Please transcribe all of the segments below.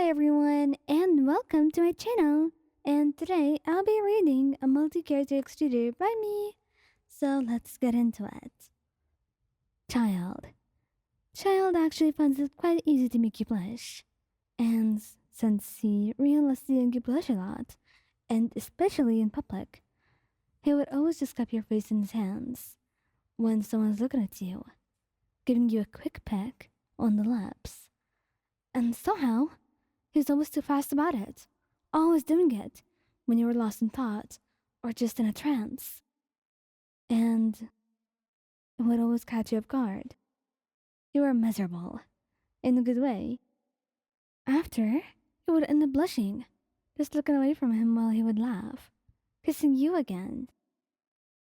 Hi everyone, and welcome to my channel. And today I'll be reading a multi-character extruder by me. So let's get into it. Child. Child actually finds it quite easy to make you blush. And since he really loves seeing you blush a lot, and especially in public, he would always just cup your face in his hands when someone's looking at you, giving you a quick peck on the lips. And somehow, he's always too fast about it, always doing it when you were lost in thought or just in a trance. And it would always catch you off guard. You were miserable, in a good way. After, you would end up blushing, just looking away from him while he would laugh, kissing you again.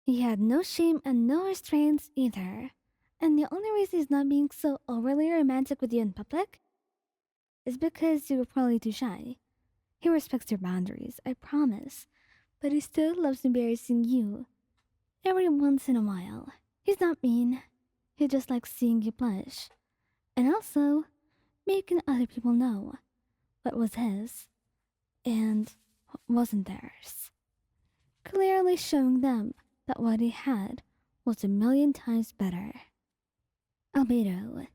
He had no shame and no restraints either. And the only reason he's not being so overly romantic with you in public is because you were probably too shy. He respects your boundaries, I promise, but he still loves embarrassing you every once in a while. He's not mean, he just likes seeing you blush, and also making other people know what was his and what wasn't theirs. Clearly showing them that what he had was a million times better. Albedo.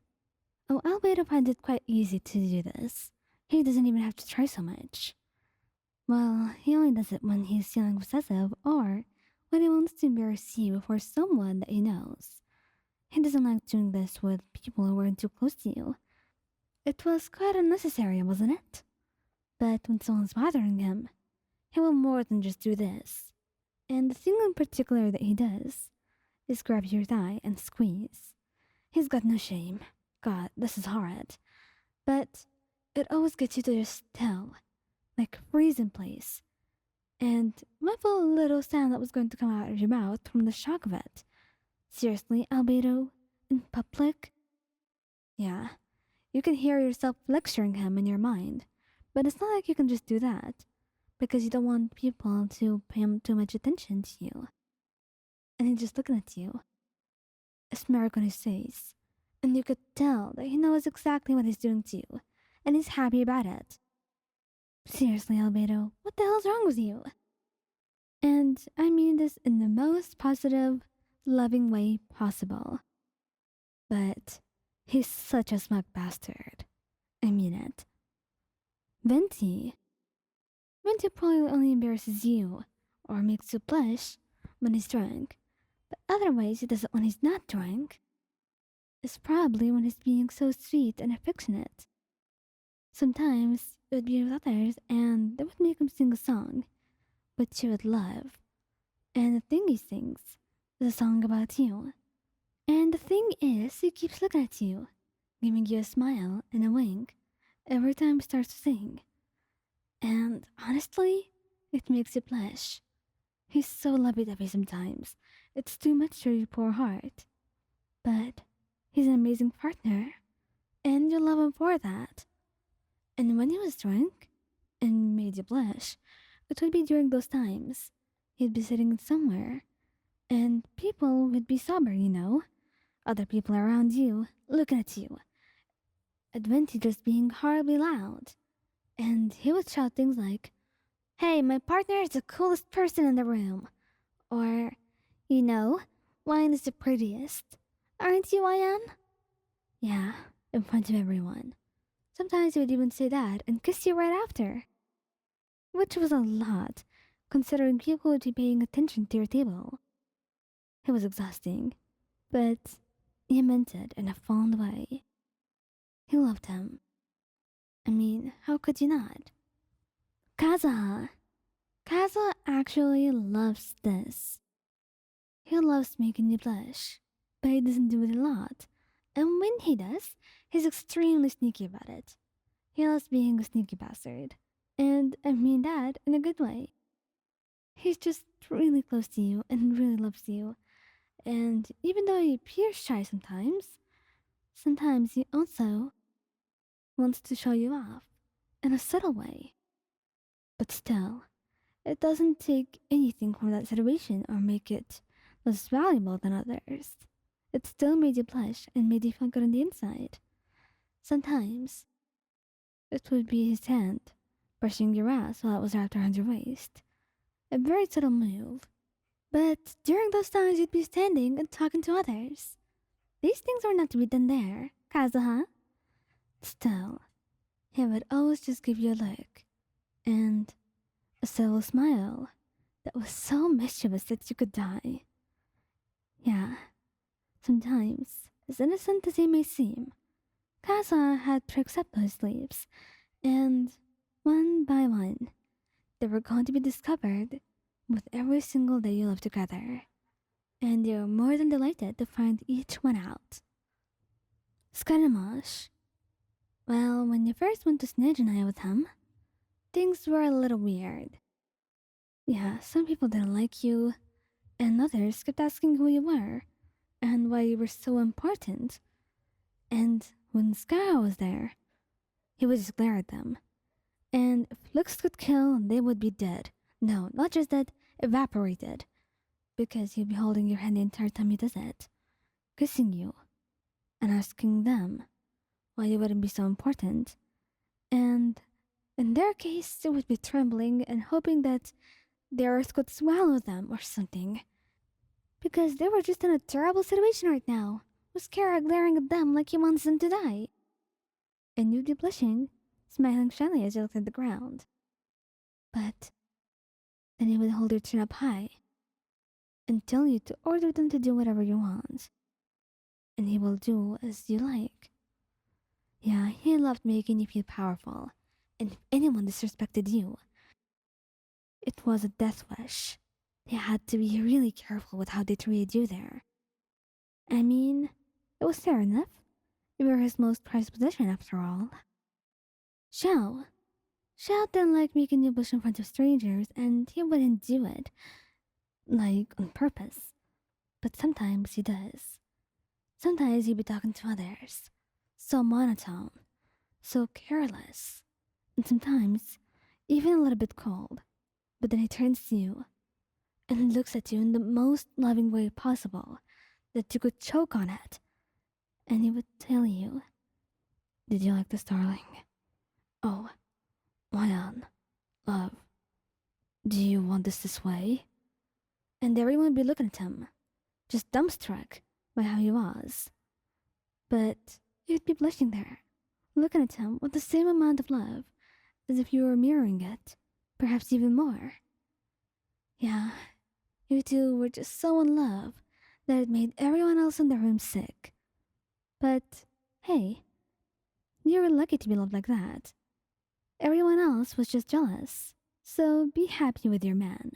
Oh, Albedo finds it quite easy to do this. He doesn't even have to try so much. Well, he only does it when he's feeling possessive or when he wants to embarrass you before someone that he knows. He doesn't like doing this with people who aren't too close to you. It was quite unnecessary, wasn't it? But when someone's bothering him, he will more than just do this. And the thing in particular that he does is grab your thigh and squeeze. He's got no shame. God, this is horrid. But it always gets you to just tell, like freeze in place, and muffle a little sound that was going to come out of your mouth from the shock of it. Seriously, Albedo? In public? Yeah, you can hear yourself lecturing him in your mind, but it's not like you can just do that, because you don't want people to pay him too much attention to you. And he's just looking at you, a smirk on his face, and you could tell that he knows exactly what he's doing to you, and he's happy about it. Seriously, Albedo, what the hell's wrong with you? And I mean this in the most positive, loving way possible. But he's such a smug bastard. I mean it. Venti. Venti probably only embarrasses you or makes you blush when he's drunk, but otherwise he does it when he's not drunk. It's probably when he's being so sweet and affectionate. Sometimes it would be with others and they would make him sing a song, which you would love. And the thing he sings is a song about you. And the thing is, he keeps looking at you, giving you a smile and a wink every time he starts to sing. And honestly, it makes you blush. He's so lovey-dovey sometimes. It's too much for your poor heart. But he's an amazing partner, and you love him for that. And when he was drunk and made you blush, it would be during those times. He'd be sitting somewhere, and people would be sober, you know? Other people around you, looking at you. Adventures being horribly loud. And he would shout things like, "Hey, my partner is the coolest person in the room." Or, "You know, Wine is the prettiest. Aren't you, Ian?" Yeah, in front of everyone. Sometimes he would even say that and kiss you right after. Which was a lot, considering people would be paying attention to your table. It was exhausting, but he meant it in a fond way. He loved him. I mean, how could you not? Kazuha. Kazuha actually loves this. He loves making you blush, but he doesn't do it a lot. And when he does, he's extremely sneaky about it. He loves being a sneaky bastard. And I mean that in a good way. He's just really close to you and really loves you. And even though he appears shy sometimes he also wants to show you off in a subtle way. But still, it doesn't take anything from that situation or make it less valuable than others. It still made you blush and made you feel good on the inside. Sometimes, It would be his hand, brushing your ass while it was wrapped around your waist. A very subtle move. But during those times, you'd be standing and talking to others. These things were not to be done there, Kazuha. Still, he would always just give you a look and a subtle smile that was so mischievous that you could die. Yeah, sometimes, as innocent as he may seem, Kazuha had tricks up his sleeves, and one by one, they were going to be discovered with every single day you lived together. And you're more than delighted to find each one out. Scaramouche. Well, when you first went to Snezhnaya with him, things were a little weird. Yeah, some people didn't like you, and others kept asking who you were and why you were so important. And when Scar was there, he would just glare at them. And if looks could kill, they would be dead. No, not just dead, evaporated. Because he'd be holding your hand the entire time he does it, kissing you, and asking them why you wouldn't be so important. And in their case, they would be trembling and hoping that the earth could swallow them or something. Because they were just in a terrible situation right now, with Kara glaring at them like he wants them to die. And you'd be blushing, smiling shyly as you looked at the ground. But then he would hold your chin up high and tell you to order them to do whatever you want. And he will do as you like. Yeah, he loved making you feel powerful, and if anyone disrespected you, it was a death wish. They had to be really careful with how they treated you there. I mean, it was fair enough. You were his most prized possession after all. Xiao. Xiao didn't like making you blush in front of strangers, and he wouldn't do it, like, on purpose. But sometimes he does. Sometimes he'd be talking to others. So monotone, so careless, and sometimes even a little bit cold. But then he turns to you and looks at you in the most loving way possible that you could choke on it. And he would tell you, "Did you like this, darling? Oh, why on, love, do you want this way?" And everyone would be looking at him, just dumbstruck by how he was. But you'd be blushing there, looking at him with the same amount of love, as if you were mirroring it, perhaps even more. Yeah, you two were just so in love that it made everyone else in the room sick. But hey, you were lucky to be loved like that. Everyone else was just jealous, so be happy with your man.